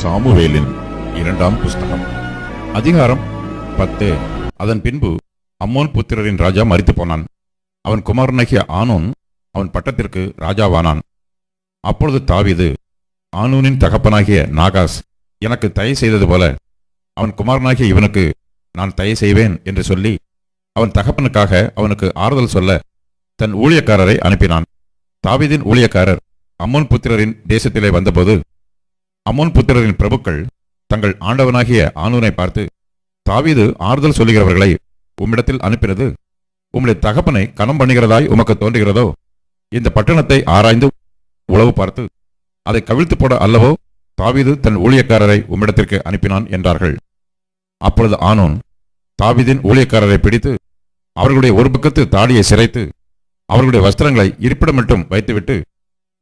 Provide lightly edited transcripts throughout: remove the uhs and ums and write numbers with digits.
சாமுவேலின் 2ஆம் புஸ்தகம் அதிகாரம் 10. அதன் பின்பு அம்மோன் புத்திரரின் ராஜா மரித்து போனான். அவன் குமாரனாகிய ஆனூன் அவன் பட்டத்திற்கு ராஜாவானான். அப்பொழுது தாவீது, ஆனூனின் தகப்பனாகிய நாகாஸ் எனக்கு தயை செய்தது போல அவன் குமாரனாகிய இவனுக்கு நான் தயை செய்வேன் என்று சொல்லி அவன் தகப்பனுக்காக அவனுக்கு ஆறுதல் சொல்ல தன் ஊழியக்காரரை அனுப்பினான். தாவீதின் ஊழியக்காரர் அம்மோன் புத்திரரின் தேசத்திலே வந்தபோது அம்மோன் புத்திரரின் பிரபுக்கள் தங்கள் ஆண்டவனாகிய ஆனூனை பார்த்து, தாவீது ஆறுதல் சொல்லுகிறவர்களை உம்மிடத்தில் அனுப்பினது உம்முடைய தகப்பனை கனம் பண்ணுகிறதாய் உமக்கு தோன்றுகிறதோ? இந்த பட்டணத்தை ஆராய்ந்து உளவு பார்த்து அதை கவிழ்த்து போட அல்லவோ தாவீது தன் ஊழியக்காரரை உம்மிடத்திற்கு அனுப்பினான் என்றார்கள். அப்பொழுது ஆனூன் தாவீதின் ஊழியக்காரரை பிடித்து அவர்களுடைய ஒரு பக்கத்து தாடியை சிரைத்து அவர்களுடைய வஸ்திரங்களை இருப்பிடம் மட்டும் வைத்துவிட்டு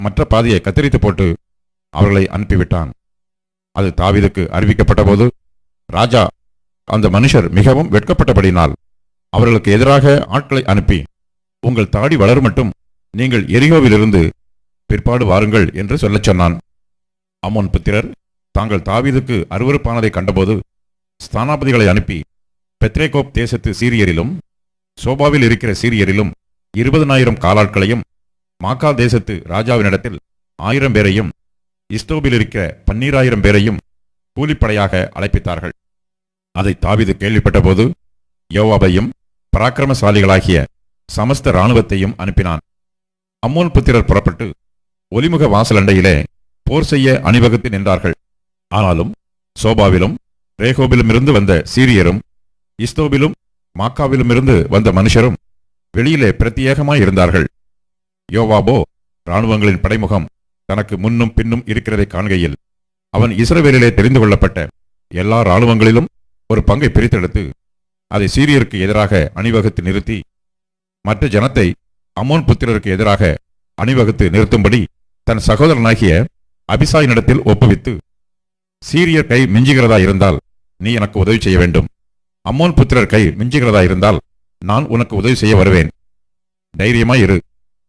மற்ற பாதியை கத்தரித்து போட்டு அவர்களை அனுப்பிவிட்டான். அது தாவீதுக்கு அறிவிக்கப்பட்ட போது ராஜா அந்த மனுஷர் மிகவும் வெட்கப்பட்டபடினால் அவர்களுக்கு எதிராக ஆட்களை அனுப்பி, உங்கள் தாடி வளரும் மட்டும் நீங்கள் எரிகோவிலிருந்து பிற்பாடு வாருங்கள் என்று சொல்லச் சொன்னான். அம்மோன் புத்திரர் தாங்கள் தாவீதுக்கு அருவருப்பானதை கண்டபோது ஸ்தானாபதிகளை அனுப்பி பெத்ரேகோப் தேசத்து சீரியரிலும் சோபாவில் இருக்கிற சீரியரிலும் 20,000 காலாட்களையும் மாக்கா தேசத்து ராஜாவினிடத்தில் 1000 பேரையும் இஸ்தோபில் இருக்கிற 12,000 பேரையும் கூலிப்படையாக அழைப்பித்தார்கள். அதை தாவீது கேள்விப்பட்ட போது யோவாபையும் பராக்கிரமசாலிகளாகிய சமஸ்த இராணுவத்தையும் அனுப்பினான். அம்மோன் புத்திரர் புறப்பட்டு ஒலிமுக வாசலண்டையிலே போர் செய்ய அணிவகுத்து நின்றார்கள். ஆனாலும் சோபாவிலும் ரேகோபிலுமிருந்து வந்த சீரியரும் இஸ்தோபிலும் மாக்காவிலுமிருந்து வந்த மனுஷரும் வெளியிலே பிரத்யேகமாயிருந்தார்கள். யோவாபோ இராணுவங்களின் படைமுகம் தனக்கு முன்னும் பின்னும் இருக்கிறதை காண்கையில் அவன் இஸ்ரவேலிலே தெரிந்து கொள்ளப்பட்ட எல்லா இராணுவங்களிலும் ஒரு பங்கை பிரித்தெடுத்து அதை சீரியருக்கு எதிராக அணிவகுத்து நிறுத்தி மற்ற ஜனத்தை அம்மோன் புத்திரருக்கு எதிராக அணிவகுத்து நிறுத்தும்படி தன் சகோதரனாகிய அபிசாயினிடத்தில் ஒப்புவித்து, சீரியர் கை மிஞ்சுகிறதா இருந்தால் நீ எனக்கு உதவி செய்ய வேண்டும், அம்மோன் புத்திரர் கை மிஞ்சுகிறதா இருந்தால் நான் உனக்கு உதவி செய்ய வருவேன். தைரியமாயிரு,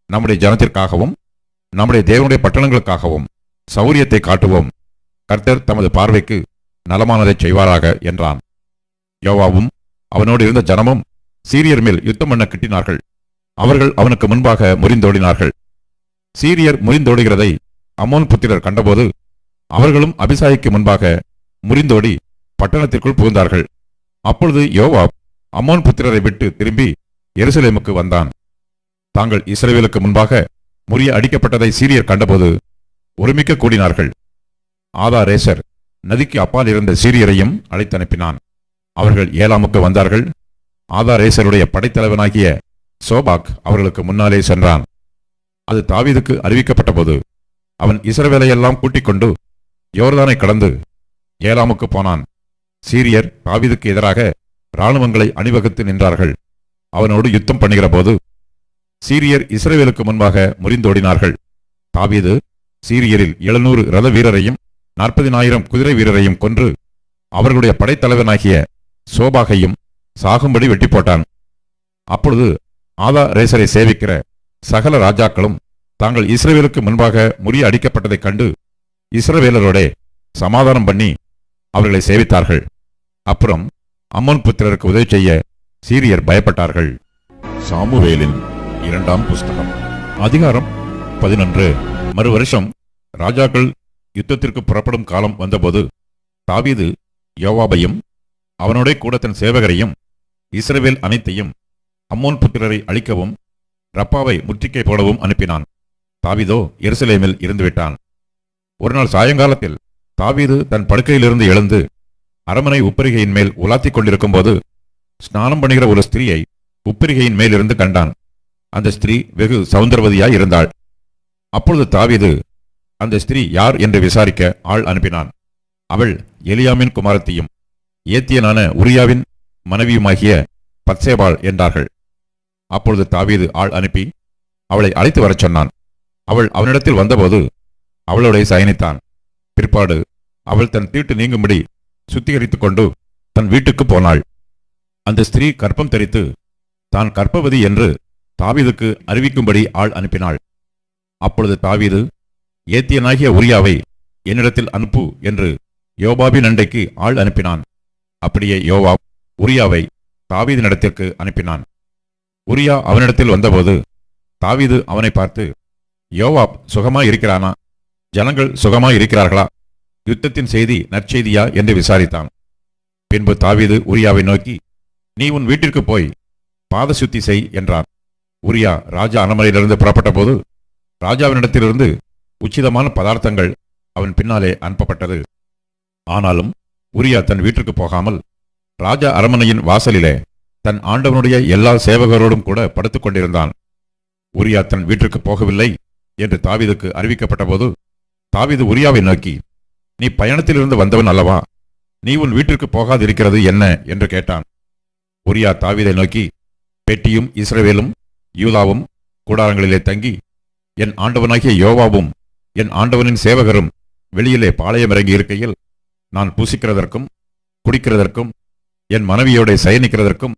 நம்முடைய ஜனத்திற்காகவும் நம்முடைய தேவனுடைய பட்டணங்களுக்காகவும் சௌரியத்தை காட்டுவோம். கர்த்தர் தமது பார்வைக்கு நலமானதை செய்வாராக என்றான். யோவாவும் அவனோடு இருந்த ஜனமும் சீரியர் மேல் யுத்தம் பண்ண கிட்டினார்கள். அவர்கள் அவனுக்கு முன்பாக முறிந்தோடினார்கள். சீரியர் முறிந்தோடுகிறதை அம்மோன் புத்திரர் கண்டபோது அவர்களும் அபிசாய்க்கு முன்பாக முறிந்தோடி பட்டணத்திற்குள் புகுந்தார்கள். அப்பொழுது யோவாப் அம்மோன் புத்திரரை விட்டு திரும்பி எருசலேமுக்கு வந்தான். தாங்கள் இஸ்ரவேலுக்கு முன்பாக முறிய அடிக்கப்பட்டதை சீரியர் கண்டபோது ஒருமிக்க கூடினார்கள். ஆதாரேசர் நதிக்கு அப்பால் இருந்த சீரியரையும் அழைத்தனுப்பினான். அவர்கள் ஏலாமுக்கு வந்தார்கள். ஆதாரேசருடைய படைத்தலைவனாகிய சோபாக் அவர்களுக்கு முன்னாலே சென்றான். அது தாவீதுக்கு அறிவிக்கப்பட்ட போது அவன் இஸ்ரவேலையெல்லாம் கூட்டிக் கொண்டு யோர்தானை கடந்து ஏலாமுக்கு போனான். சீரியர் தாவீதுக்கு எதிராக இராணுவங்களை அணிவகுத்து நின்றார்கள். அவனோடு யுத்தம் பண்ணுகிற போது சீரியர் இஸ்ரவேலுக்கு முன்பாக முறிந்தோடினார்கள். தாவீது சீரியரில் 700 ரத வீரரையும் 40,000 குதிரை வீரரையும் கொன்று அவர்களுடைய படைத்தலைவனாகிய சோபாகையும் சாகும்படி வெட்டி போட்டான். அப்பொழுது ஆதாரேசரை சேவிக்கிற சகல ராஜாக்களும் தாங்கள் இஸ்ரவேலுக்கு முன்பாக முறிய அடிக்கப்பட்டதைக் கண்டு இஸ்ரவேலரோடே சமாதானம் பண்ணி அவர்களை சேவித்தார்கள். அப்புறம் அம்மோன் புத்திரருக்கு உதவி செய்ய சீரியர் பயப்பட்டார்கள். சாமுவேலின் 2ஆம் புஸ்தகம் அதிகாரம் 11. மறு வருஷம் ராஜாக்கள் யுத்தத்திற்கு புறப்படும் காலம் வந்தபோது தாவீது யோவாபையும் அவனோட கூட தன் சேவகரையும் இஸ்ரவேல் அனைத்தையும் அம்மோன் புத்திரரை அழிக்கவும் ரப்பாவை முற்றுகை போடவும் அனுப்பினான். தாவீதோ எருசலேமில் இருந்துவிட்டான். ஒரு நாள் சாயங்காலத்தில் தாவீது தன் படுக்கையிலிருந்து எழுந்து அரமனை உப்பரிகையின் மேல் உலாத்திக் கொண்டிருக்கும் போது ஸ்நானம் பண்ணுகிற ஒரு ஸ்திரீயை உப்பரிகையின் மேலிருந்து கண்டான். அந்த ஸ்திரீ வெகு சௌந்தரவதியாய் இருந்தாள். அப்பொழுது தாவீது அந்த ஸ்திரீ யார் என்று விசாரிக்க ஆள் அனுப்பினான். அவள் எலியாமின் குமாரத்தியும் ஏத்தியனான உரியாவின் மனைவியுமாகிய பத்சேபாள் என்றார்கள். அப்பொழுது தாவீது ஆள் அனுப்பி அவளை அழைத்து வரச் சொன்னான். அவள் அவனிடத்தில் வந்தபோது அவளோட சயனித்தான். பிற்பாடு அவள் தன் தீட்டு நீங்கும்படி சுத்திகரித்துக் கொண்டு தன் வீட்டுக்கு போனாள். அந்த ஸ்திரீ கர்ப்பம் தரித்து தான் கர்ப்பவதி என்று தாவீதுக்கு அறிவிக்கும்படி ஆள் அனுப்பினாள். அப்பொழுது தாவீது, ஏத்தியனாகிய உரியாவை என்னிடத்தில் அனுப்பு என்று யோவாபின் அண்டைக்கு ஆள் அனுப்பினான். அப்படியே யோவாப் உரியாவை தாவீதினிடத்திற்கு அனுப்பினான். உரியா அவனிடத்தில் வந்தபோது தாவீது அவனை பார்த்து, யோவாப் சுகமாய் இருக்கிறானா? ஜனங்கள் சுகமாய் இருக்கிறார்களா? யுத்தத்தின் செய்தி நற்செய்தியா என்று விசாரித்தான். பின்பு தாவீது உரியாவை நோக்கி, நீ உன் வீட்டிற்கு போய் பாத சுத்தி செய் என்றான். உரியா ராஜா அரண்மனையிலிருந்து புறப்பட்ட போது ராஜாவினிடத்திலிருந்து உச்சிதமான பதார்த்தங்கள் அவன் பின்னாலே அனுப்பப்பட்டது. ஆனாலும் உரியா தன் வீட்டிற்கு போகாமல் ராஜா அரண்மனையின் வாசலிலே தன் ஆண்டவனுடைய எல்லா சேவகரோடும் கூட படுத்துக் கொண்டிருந்தான். உரியா தன் வீட்டிற்கு போகவில்லை என்று தாவீதுக்கு அறிவிக்கப்பட்ட போது தாவீது உரியாவை நோக்கி, நீ பயணத்திலிருந்து வந்தவன் அல்லவா? நீ உன் வீட்டிற்கு போகாதிருக்கிறது என்ன என்று கேட்டான். உரியா தாவீதை நோக்கி, பெட்டியும் இஸ்ரவேலும் யூதாவும் கூடாரங்களிலே தங்கி என் ஆண்டவனாகிய யோவாபும் என் ஆண்டவனின் சேவகரும் வெளியிலே பாளையமிறங்கி இருக்கையில் நான் பூசிக்கிறதற்கும் குடிக்கிறதற்கும் என் மனைவியோட சயனிக்கிறதற்கும்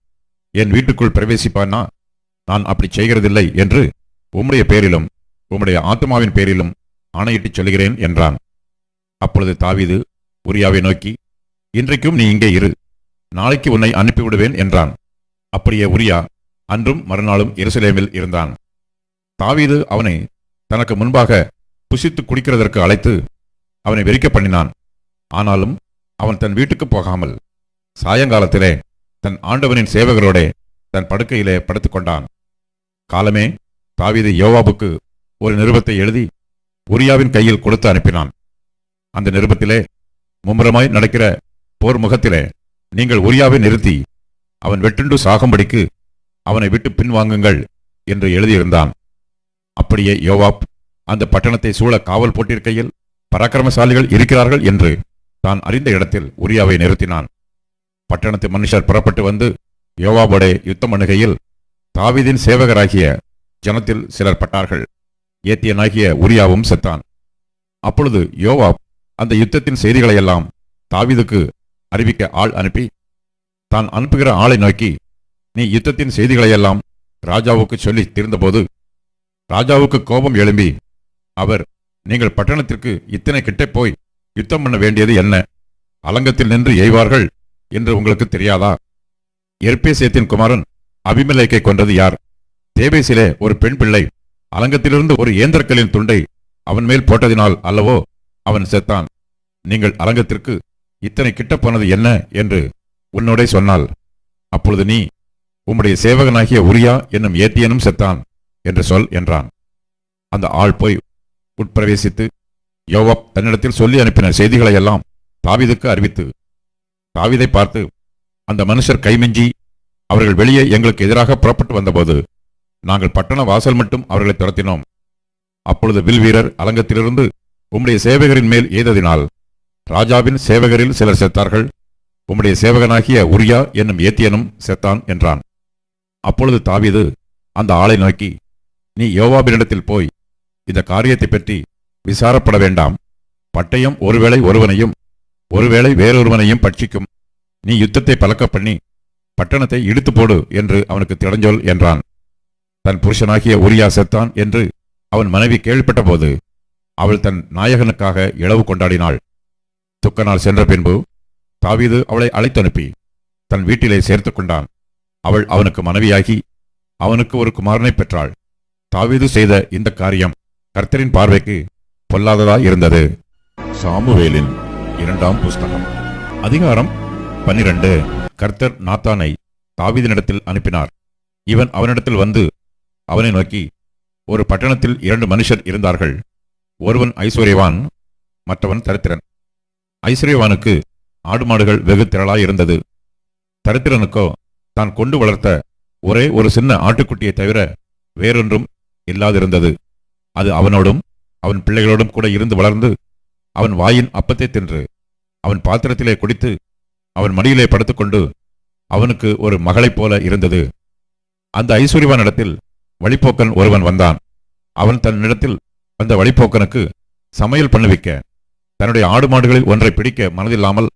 என் வீட்டுக்குள் பிரவேசிப்பானா? நான் அப்படி செய்கிறதில்லை என்று உம்முடைய பேரிலும் உம்முடைய ஆத்மாவின் பேரிலும் ஆணையிட்டுச் சொல்கிறேன் என்றான். அப்பொழுது தாவீது உரியாவை நோக்கி, இன்றைக்கும் நீ இங்கே இரு, நாளைக்கு உன்னை அனுப்பிவிடுவேன் என்றான். அப்படியே உரியா அன்றும் மறுநாளும் எருசலேமில் இருந்தான். தாவீது அவனை தனக்கு முன்பாக புசித்து குடிக்கிறதற்கு அழைத்து அவனை வெறிக்க பண்ணினான். ஆனாலும் அவன் தன் வீட்டுக்கு போகாமல் சாயங்காலத்திலே தன் ஆண்டவனின் சேவகரோட தன் படுக்கையிலே படுத்துக் கொண்டான். காலமே தாவீது யோவாபுக்கு ஒரு நிருபத்தை எழுதி உரியாவின் கையில் கொடுத்து அனுப்பினான். அந்த நிருபத்திலே, மும்முரமாய் நடக்கிற போர் முகத்திலே நீங்கள் உரியாவை நிறுத்தி அவன் வெட்டுண்டு சாகும்படிக்கு அவனை விட்டு பின்வாங்குங்கள் என்று எழுதியிருந்தான். அப்படியே யோவாப் அந்த பட்டணத்தை சூழ காவல் போட்டிருக்கையில் பராக்கிரமசாலிகள் இருக்கிறார்கள் என்று தான் அறிந்த இடத்தில் உரியாவை நிறுத்தினான். பட்டணத்து மனுஷர் புறப்பட்டு வந்து யோவாபோடே யுத்தம் பண்ணுகையில் தாவீதின் சேவகராகிய ஜனத்தில் சிலர் பட்டார்கள். ஏத்தியனாகிய உரியாவும் செத்தான். அப்பொழுது யோவாப் அந்த யுத்தத்தின் செய்திகளையெல்லாம் தாவீதுக்கு அறிவிக்க ஆள் அனுப்பி தான் அனுப்புகிற ஆளை நோக்கி, நீ யுத்தத்தின் செய்திகளையெல்லாம் ராஜாவுக்கு சொல்லி தீர்ந்தபோது ராஜாவுக்கு கோபம் எழும்பி அவர், நீங்கள் பட்டணத்திற்கு இத்தனை கிட்டே போய் யுத்தம் பண்ண வேண்டியது என்ன? அலங்கத்தில் நின்று எய்வார்கள் என்று உங்களுக்கு தெரியாதா? எர்பேசேத்தின் குமாரன் அபிமெலேக்கை கொன்றது யார்? தேபேசிலே ஒரு பெண் பிள்ளை அலங்கத்திலிருந்து ஒரு ஏந்திரக்கலின் துண்டை அவன் மேல் போட்டதினால் அல்லவோ அவன் செத்தான். நீங்கள் அலங்கத்திற்கு இத்தனை கிட்ட போனது என்ன என்று உன்னோடே சொன்னால், அப்பொழுது நீ, உம்முடைய சேவகனாகிய உரியா என்னும் ஏத்தியனும் செத்தான் என்று சொல் என்றான். அந்த ஆள் போய் உட்பிரவேசித்து யோவாப் தன்னிடத்தில் சொல்லி அனுப்பின செய்திகளையெல்லாம் தாவீதுக்கு அறிவித்து தாவீதை பார்த்து, அந்த மனுஷர் கைமிஞ்சி அவர்கள் வெளியே எங்களுக்கு எதிராக புறப்பட்டு வந்தபோது நாங்கள் பட்டண வாசல் மட்டும் அவர்களை துரத்தினோம். அப்பொழுது வில் வீரர் அலங்கத்திலிருந்து உம்முடைய சேவகரின் மேல் எய்ததினால் ராஜாவின் சேவகரில் சிலர் செத்தார்கள். உம்முடைய சேவகனாகிய உரியா என்னும் ஏத்தியனும் செத்தான் என்றான். அப்பொழுது தாவீது அந்த ஆளை நோக்கி, நீ யோவாபினிடத்தில் போய் இந்த காரியத்தை பற்றி விசாரப்பட வேண்டாம். பட்டயம் ஒருவேளை ஒருவனையும் ஒருவேளை வேறொருவனையும் பட்சிக்கும். நீ யுத்தத்தை பலக்க பண்ணி பட்டணத்தை இடித்து போடு என்று அவனுக்கு திடஞ்சொல் என்றான். தன் புருஷனாகிய உரியா செத்தான் என்று அவன் மனைவி கேள்விப்பட்ட போது அவள் தன் நாயகனுக்காக இளவு கொண்டாடினாள். துக்க நாள் சென்ற பின்பு தாவீது அவளை அழைத்தனுப்பி தன் வீட்டிலே சேர்த்து கொண்டான். அவள் அவனுக்கு மனைவியாகி அவனுக்கு ஒரு குமாரனை பெற்றாள். தாவீது செய்த இந்த காரியம் கர்த்தரின் பார்வைக்கு பொல்லாததாய் இருந்தது. சாமுவேலின் 2ஆம் புஸ்தகம் அதிகாரம் 12. கர்த்தர் நாத்தானை தாவீதினிடத்தில் அனுப்பினார். இவன் அவனிடத்தில் வந்து அவனை நோக்கி, ஒரு பட்டணத்தில் 2 மனுஷர் இருந்தார்கள். ஒருவன் ஐஸ்வர்யவான், மற்றவன் தரித்திரன். ஐஸ்வர்யவானுக்கு ஆடு மாடுகள் வெகு திரளாய் இருந்தது. தரித்திரனுக்கோ தான் கொண்டு வளர்த்த ஒரே ஒரு சின்ன ஆட்டுக்குட்டியை தவிர வேறொன்றும் இல்லாதிருந்தது. அது அவனோடும் அவன் பிள்ளைகளோடும் கூட இருந்து வளர்ந்து அவன் வாயின் அப்பத்தை தின்று அவன் பாத்திரத்திலே குடித்து அவன் மடியிலே படுத்துக்கொண்டு அவனுக்கு ஒரு மகளைப் போல இருந்தது. அந்த ஐஸ்வர்யவானிடத்தில் வழிப்போக்கன் ஒருவன் வந்தான். அவன் தன்னிடத்தில் வந்த வழிப்போக்கனுக்கு சமையல் பண்ணுவிக்க தன்னுடைய ஆடு மாடுகளில் ஒன்றை பிடிக்க மனதில்லாமல்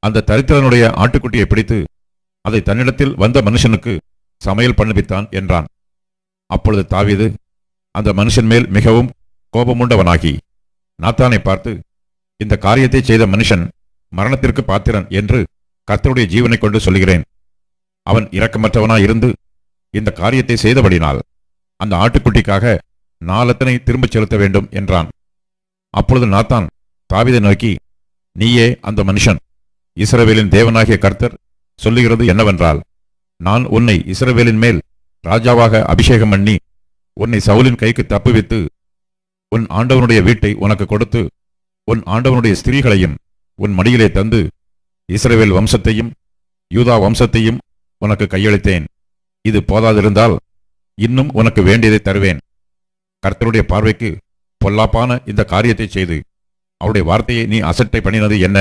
அந்த தரித்திரனுடைய ஆட்டுக்குட்டியை பிடித்து அதை தன்னிடத்தில் வந்த மனுஷனுக்கு சமையல் பண்ணுவித்தான் என்றான். அப்பொழுது தாவீது அந்த மனுஷன் மேல் மிகவும் கோபமுண்டவனாகி நாத்தானை பார்த்து, இந்த காரியத்தை செய்த மனுஷன் மரணத்திற்கு பாத்திரன் என்று கர்த்தருடைய ஜீவனை கொண்டு சொல்கிறேன். அவன் இரக்கமற்றவனாயிருந்து இந்த காரியத்தை செய்தபடினால் அந்த ஆட்டுக்குட்டிக்காக 4 அத்தனை திரும்பச் செலுத்த வேண்டும் என்றான். அப்பொழுது நாத்தான் தாவீதை நோக்கி, நீயே அந்த மனுஷன். இஸ்ரவேலின் தேவனாகிய கர்த்தர் சொல்லுகிறது என்னவென்றால், நான் உன்னை இஸ்ரவேலின் மேல் ராஜாவாக அபிஷேகம் பண்ணி உன்னை சவுலின் கைக்கு தப்புவித்து உன் ஆண்டவனுடைய வீட்டை உனக்கு கொடுத்து உன் ஆண்டவனுடைய ஸ்திரீகளையும் உன் மடியிலே தந்து இஸ்ரவேல் வம்சத்தையும் யூதா வம்சத்தையும் உனக்கு கையளித்தேன். இது போதாதிருந்தால் இன்னும் உனக்கு வேண்டியதை தருவேன். கர்த்தருடைய பார்வைக்கு பொல்லாப்பான இந்த காரியத்தை செய்து அவருடைய வார்த்தையை நீ அசட்டை பண்ணினது என்ன?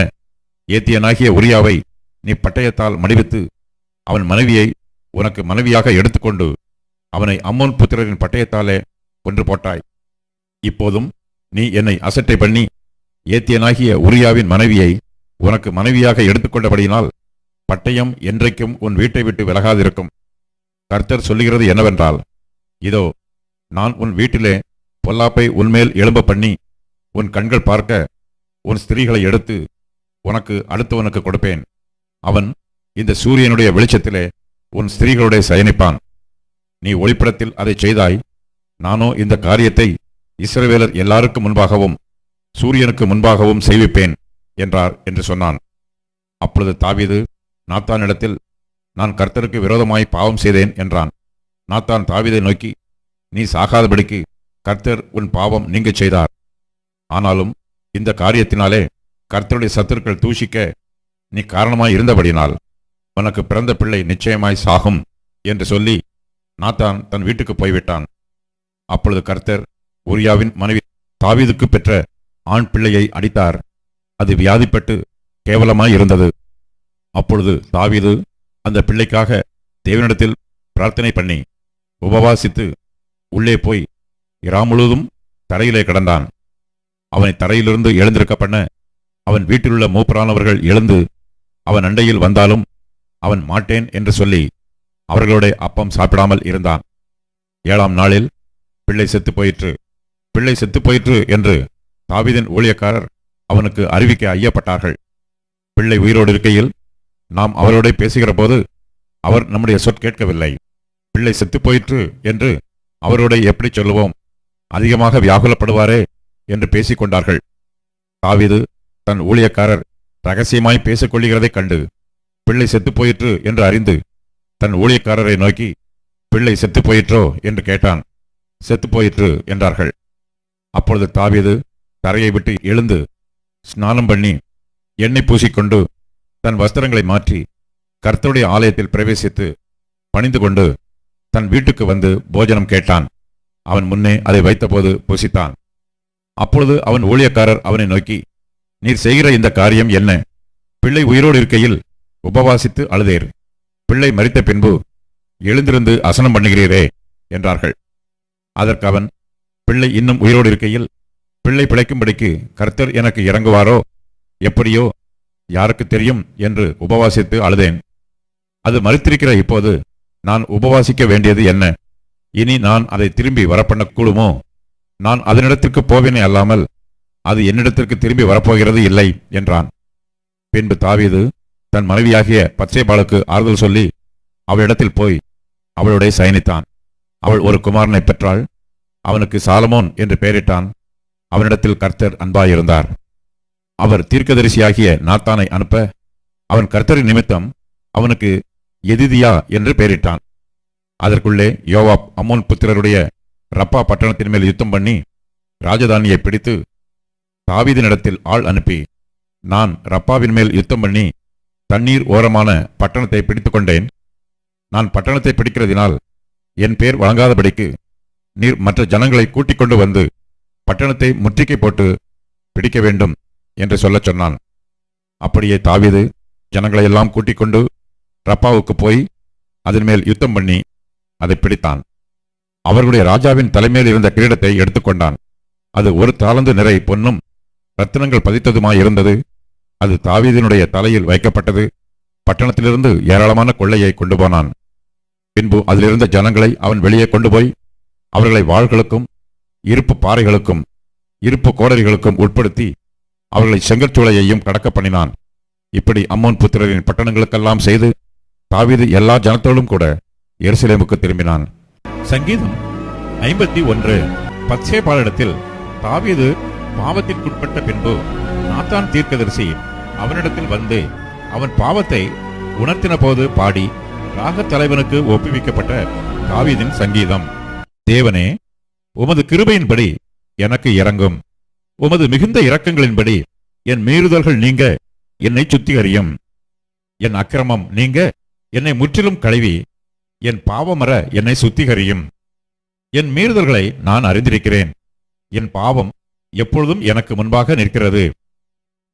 ஏத்தியனாகிய உரியாவை நீ பட்டயத்தால் மடிவித்து அவன் மனைவியை உனக்கு மனைவியாக எடுத்துக்கொண்டு அவனை அம்மோன் புத்திரரின் பட்டயத்தாலே கொன்று போட்டாய். இப்போதும் நீ என்னை அசட்டை பண்ணி ஏத்தியனாகிய உரியாவின் மனைவியை உனக்கு மனைவியாக எடுத்துக்கொண்டபடியினால் பட்டயம் என்றைக்கும் உன் வீட்டை விட்டு விலகாதிருக்கும். கர்த்தர் சொல்லுகிறது என்னவென்றால், இதோ நான் உன் வீட்டிலே பொல்லாப்பை உன்மேல் எழும்ப பண்ணி உன் கண்கள் பார்க்க உன் ஸ்திரீகளை எடுத்து உனக்கு அடுத்தவனுக்கு கொடுப்பேன். அவன் இந்த சூரியனுடைய வெளிச்சத்திலே உன் ஸ்திரீகளுடைய சயனிப்பான். நீ ஒளிப்படத்தில் அதை செய்தாய். நானோ இந்த காரியத்தை இஸ்ரவேலர் எல்லாருக்கும் முன்பாகவும் சூரியனுக்கு முன்பாகவும் செய்விப்பேன் என்றார் என்று சொன்னான். அப்பொழுது தாவீது நாத்தானிடத்தில், நான் கர்த்தருக்கு விரோதமாய் பாவம் செய்தேன் என்றான். நாத்தான் தாவீதை நோக்கி, நீ சாகாதபடிக்கு கர்த்தர் உன் பாவம் நீங்க செய்தார். ஆனாலும் இந்த காரியத்தினாலே கர்த்தருடைய சத்துருக்கள் தூஷிக்க நீ காரணமாய் இருந்தபடினால் உனக்கு பிறந்த பிள்ளை நிச்சயமாய் சாகும் என்று சொல்லி நாத்தான் தன் வீட்டுக்கு போய்விட்டான். அப்பொழுது கர்த்தர் உரியாவின் மனைவி தாவீதுக்கு பெற்ற ஆண் பிள்ளையை அடித்தார். அது வியாதிப்பட்டு கேவலமாய் இருந்தது. அப்பொழுது தாவீது அந்த பிள்ளைக்காக தேவனிடத்தில் பிரார்த்தனை பண்ணி உபவாசித்து உள்ளே போய் இரா முழுவதும் தரையிலே கிடந்தான். அவனை தரையிலிருந்து எழுந்திருக்க பண்ண அவன் வீட்டிலுள்ள மூப்பரானவர்கள் எழுந்து அவன் அண்டையில் வந்தாலும் அவன் மாட்டேன் என்று சொல்லி அவர்களோட அப்பம் சாப்பிடாமல் இருந்தான். 7ஆம் நாளில் பிள்ளை செத்து போயிற்று என்று தாவீதின் ஊழியக்காரர் அவனுக்கு அறிவிக்க ஐயப்பட்டார்கள். பிள்ளை உயிரோடு இருக்கையில் நாம் அவரோட பேசுகிற போது அவர் நம்முடைய கேட்கவில்லை. பிள்ளை செத்து போயிற்று என்று அவரோட எப்படி சொல்லுவோம்? அதிகமாக வியாகுலப்படுவாரே என்று பேசிக்கொண்டார்கள். தாவீது தன் ஊழியக்காரர் ரகசியமாய் பேசிக் கொள்ளுகிறதைக் கண்டு பிள்ளை செத்து போயிற்று என்று அறிந்து தன் ஊழியக்காரரை நோக்கி, பிள்ளை செத்து போயிற்றோ என்று கேட்டான். செத்து போயிற்று என்றார்கள். அப்பொழுது தாவீது தரையை விட்டு எழுந்து ஸ்நானம் பண்ணி எண்ணெய் பூசிக்கொண்டு தன் வஸ்திரங்களை மாற்றி கர்த்தருடைய ஆலயத்தில் பிரவேசித்து பணிந்து கொண்டு தன் வீட்டுக்கு வந்து போஜனம் கேட்டான். அவன் முன்னே அதை வைத்தபோது புசித்தான். அப்பொழுது அவன் ஊழியக்காரர் அவனை நோக்கி, நீர் செய்கிற இந்த காரியம் என்ன? பிள்ளை உயிரோடு இருக்கையில் உபவாசித்து அழுதேர், பிள்ளை மரித்த பின்பு எழுந்திருந்து அசனம் பண்ணுகிறீரே என்றார்கள். அதற்கு அவன், பிள்ளை இன்னும் உயிரோடு இருக்கையில் பிள்ளை பிழைக்கும்படிக்கு கர்த்தர் எனக்கு இறங்குவாரோ எப்படியோ யாருக்கு தெரியும் என்று உபவாசித்து அழுதேன். அது மரித்திருக்கிற இப்போது நான் உபவாசிக்க வேண்டியது என்ன? இனி நான் அதை திரும்பி வரப்பண்ணக்கூடுமோ? நான் அதனிடத்திற்கு போவேனே அல்லாமல் அது என்னிடத்திற்கு திரும்பி வரப்போகிறது இல்லை என்றான். பின்பு தாவீது தன் மனைவியாகிய பத்சேபாளுக்கு ஆறுதல் சொல்லி அவளிடத்தில் போய் அவளுடைய சயனித்தான். அவள் ஒரு குமாரனை பெற்றாள். அவனுக்கு சாலமோன் என்று பெயரிட்டான். அவனிடத்தில் கர்த்தர் அன்பாயிருந்தார். அவர் தீர்க்கதரிசியாகிய நாத்தானை அனுப்ப அவன் கர்த்தரின் நிமித்தம் அவனுக்கு எதிதியா என்று பெயரிட்டான். அதற்குள்ளே யோவாப் அம்மோன் புத்திரருடைய ரப்பா பட்டணத்தின் மேல் யுத்தம் பண்ணி ராஜதானியை பிடித்து தாவீதினிடத்தில் ஆள் அனுப்பி, நான் ரப்பாவின் மேல் யுத்தம் பண்ணி தண்ணீர் ஓரமான பட்டணத்தை பிடித்து கொண்டேன். நான் பட்டணத்தை பிடிக்கிறதினால் என் பேர் வழங்காதபடிக்கு நீர் மற்ற ஜனங்களை கூட்டிக் கொண்டு வந்து பட்டணத்தை முற்றுகை போட்டு பிடிக்க வேண்டும் என்று சொல்லச் சொன்னான். அப்படியே தாவீது ஜனங்களையெல்லாம் கூட்டிக் கொண்டு ரப்பாவுக்கு போய் அதன் மேல் யுத்தம் பண்ணி அதை பிடித்தான். அவர்களுடைய ராஜாவின் தலைமையில் இருந்த கிரீடத்தை எடுத்துக்கொண்டான். அது 1 தாலந்து நிறை பொன்னும் ரத்தினங்கள் பதித்ததுமாயிருந்தது. அது தாவீதினுடைய தலையில் வைக்கப்பட்டது. பட்டணத்திலிருந்து ஏராளமான கொள்ளையை கொண்டு போனான். பின்பு அதிலிருந்த ஜனங்களை அவன் வெளியே கொண்டு போய் அவர்களை வாள்களுக்கும் இருப்பு பாறைகளுக்கும் இருப்பு கோடரிகளுக்கும் உட்படுத்தி அவர்களை செங்கற்சூளையையும் கடக்க பண்ணினான். இப்படி அம்மோன் புத்திரரின் பட்டணங்களுக்கெல்லாம் செய்து தாவீது எல்லா ஜனத்தோடும் கூட எருசலேமுக்கு திரும்பினான். சங்கீதம் 51. பத்சேபாளிடத்தில் தாவீது பாவத்திற்குட்பட்ட பின்பு நாத்தான் தீர்க்கதரிசி அவனிடத்தில் வந்து அவன் பாவத்தை உணர்த்தின போது பாடி ராகத் தலைவனுக்கு ஒப்புவிக்கப்பட்ட தாவீதின் சங்கீதம். தேவனே, உமது கிருபையின்படி எனக்கு இரங்கும். உமது மிகுந்த இரக்கங்களின்படி என் மீறுதல்கள் நீங்க என்னை சுத்திகரியும். என் அக்கிரமம் நீங்க என்னை முற்றிலும் கழுவி என் பாவமற என்னை சுத்திகரியும். என் மீறுதல்களை நான் அறிந்திருக்கிறேன். என் பாவம் எப்பொழுதும் எனக்கு முன்பாக நிற்கிறது.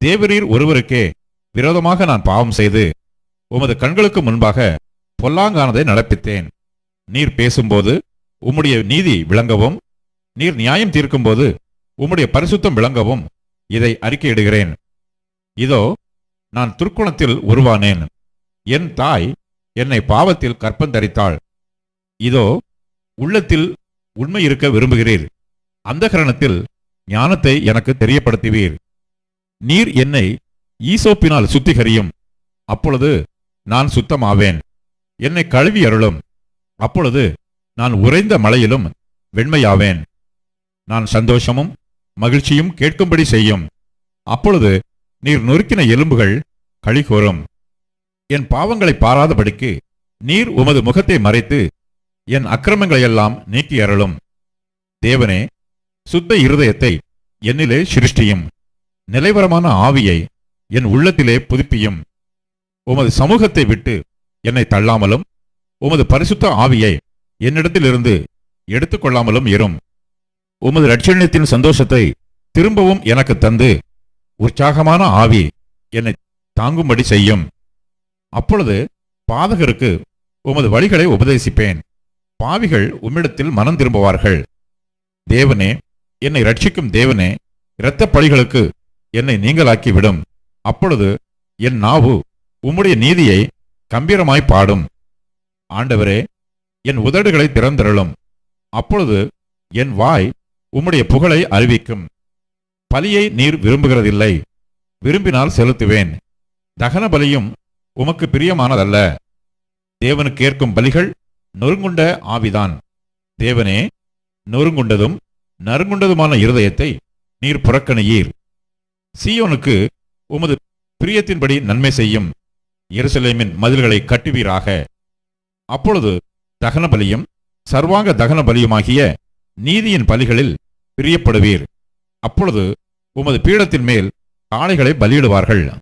தேவரீர் ஒருவருக்கே விரோதமாக நான் பாவம் செய்து உமது கண்களுக்கு முன்பாக பொல்லாங்கானதை நடப்பித்தேன். நீர் பேசும்போது உம்முடைய நீதி விளங்கவும், நீர் நியாயம் தீர்க்கும்போது உம்முடைய பரிசுத்தம் விளங்கவும் இதை அறிக்கையிடுகிறேன். இதோ, நான் துர்க்குணத்தில் உருவானேன். என் தாய் என்னை பாவத்தில் கற்பந்தரித்தாள். இதோ, உள்ளத்தில் உண்மை இருக்க விரும்புகிறீர். அந்தகரணத்தில் ஞானத்தை எனக்கு தெரியப்படுத்துவீர். நீர் என்னை ஈசோப்பினால் சுத்திகரியும். அப்பொழுது நான் சுத்தமாவேன். என்னை கழுவி அருளும். அப்பொழுது நான் உறைந்த மலையிலும் வெண்மையாவேன். நான் சந்தோஷமும் மகிழ்ச்சியும் கேட்கும்படி செய்யும். அப்பொழுது நீர் நொறுக்கின எலும்புகள் களிகூரும். என் பாவங்களை பாராதபடிக்கு நீர் உமது முகத்தை மறைத்து என் அக்கிரமங்களையெல்லாம் நீக்கி அருளும். தேவனே, சுத்த இருதயத்தை என்னிலே சிருஷ்டியும். நிலைவரமான ஆவியை என் உள்ளத்திலே புதுப்பியும். உமது சமூகத்தை விட்டு என்னை தள்ளாமலும் உமது பரிசுத்த ஆவியை என்னிடத்திலிருந்து எடுத்துக்கொள்ளாமலும் இரும். உமது இரட்சணியத்தின் சந்தோஷத்தை திரும்பவும் எனக்கு தந்து உற்சாகமான ஆவி என்னை தாங்கும்படி செய்யும். அப்பொழுது பாதகருக்கு உமது வழிகளை உபதேசிப்பேன். பாவிகள் உம்மிடத்தில் மனம் திரும்புவார்கள். தேவனே, என்னை ரட்சிக்கும் தேவனே, இரத்த பழிகளுக்கு என்னை நீங்களாக்கி விடும். அப்பொழுது என் நாவு உம்முடைய நீதியை கம்பீரமாய் பாடும். ஆண்டவரே, என் உதடுகளை திறந்தருளும். அப்பொழுது என் வாய் உம்முடைய புகழை அறிவிக்கும். பலியை நீர் விரும்புகிறதில்லை. விரும்பினால் செலுத்துவேன். தகன பலியும் உமக்கு பிரியமானதல்ல. தேவனுக்கு ஏற்கும் பலிகள் நொறுங்குண்ட ஆவிதான். தேவனே, நொறுங்குண்டதும் நறுங்குண்டதுமான இருதயத்தை நீர் புறக்கணியீர். சீயோனுக்கு உமது பிரியத்தின்படி நன்மை செய்யும். எருசலேமின் மதில்களை கட்டுவீராக. அப்பொழுது தகன பலியும் சர்வாங்க தகன பலியுமாகிய நீதியின் பலிகளில் பிரியப்படுவீர். அப்பொழுது உமது பீடத்தின் மேல் காளைகளை பலியிடுவார்கள்.